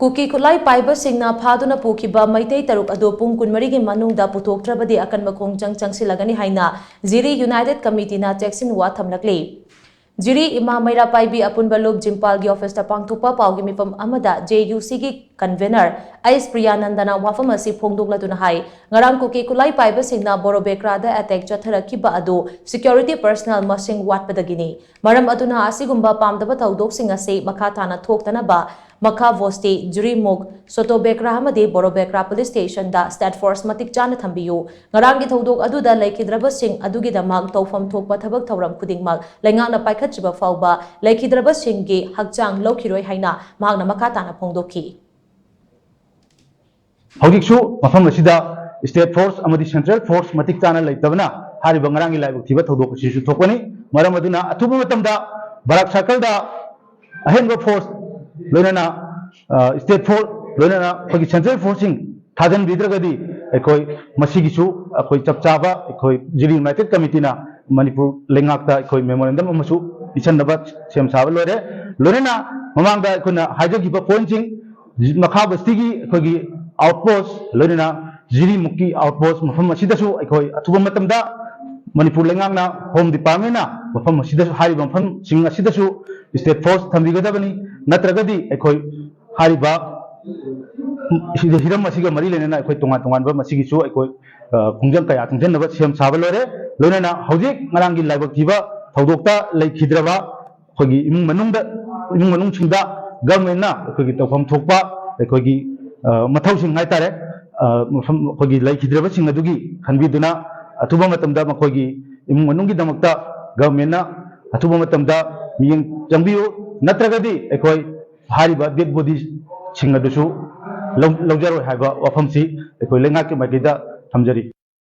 Cookie खुलाई पाइबसिंगना फादुना पुखिबा मैतै तरुक अदो पुंग कुनमरिगी मनुंगदा पुथोक्ट्रबदि अकनबा खोंगचंग चंगसिलगनी हाइना Jiri United कमिटीना चेक्सिन वा थमलकली जिरी इमा मैरा पाइबी अपुनबा लुप जिम्पालगी ऑफिस पांगथोकपा पाउगी मिफम अमदा JUC की कन्वेनर एस प्रियानंदना वाफम असि फोंगदोक्लदुना हाई ngarang कुकी खुलाई पाइबसिंगना बोरोबेक्रादा अटैक चथरखिबा अदो सिक्योरिटी पर्सनल मसिंग वाटपदगिनी मरम अदुना असिगुंबा पामदबा थौदोक्सिंग असे मखा ताना थोक्तनबा मखा वोस्टे जुरी मुग सोटोबेक्रा हमदे बोरोबेक्रा पुलिस स्टेशन दा स्टेट फोर्स मतिक चाना थंबियो ngarang gi थौदोक अदुदा लेखिद्रबसिंग अदुगी दमाग तौफम थोकपा थबक थौरम खुदिंगमक लेंगांगना पाइखत्रिबा फाउबा लेखिद्रबसिंग गी हकचांग लौखिरोय हाइना मागना मखा ताना फोंगदोखी हौजिकसु मफम असिदा स्टेट फोर्स अमदी सेंट्रल फोर्स मतिक चाना लेतबना हारिबा ngarang gi लाइबक थिबा थौदोक सिसु थोकनी मरम अदुना अथुबा मतमदा बराक सर्कल दा अहेंबा फोर्स लोनना स्टेट फोर्स लोनना अखोई सेंट्रल फोर्सिंग थाजन बिद्रगदी अखोई मसिगिसु अखोई चपचाबा अखोई जिरी यूनाइटेड कमिटीना मणिपुर लेंगाकता अखोई मेमोरेंडम अमसु इचनबा सेम साबा लोरे लोनना ममांगदा अखोना हाइजगिबा पॉइंटिंग मखा बस्तिगी अखोगी आउटपोस्ट लोनना जिरी मुक्की आउटपोस्ट मफम असिदसु अखोई अथुबा मतमदा मणिपुर लेंगांगना होम डिपार्टमेंट ना मफम असिदसु हारिबा मफम सिंग असिदसु स्टेट फोर्स थंबिगदबनी नत्रगदी अखोई हारिबा हिरम असिगा मरी लेना अखोई तोंगा तोंगानबा मसिगिसु अखोई खुंजंग कया थंजनबा सेम साबा लोरे लोनना हौजिक ngarang gi लाइबक थिबा थौदोक्ता लेखिद्रबा अखोगी इमुंग मनुंग सिंगदा गवर्नमेंट ना अखोगी तौफम थोकपा अखोगी मथौसिंग हाइतारे मफम अखोगी लेखिद्रबा सिंग अदुगी खनबिदुना अथुबा मतमदा मखोगी इमुंग मनुंगी दमकता गवर्नमेंट ना अथुबा मतमदा मियंग चंबियो नत्रगदी अखोई हारिबा डेड बॉडी सिंग अदुसु लौजरो हाइबा वाफमसी अखोई लेंगा के माइकेदा थमजरी।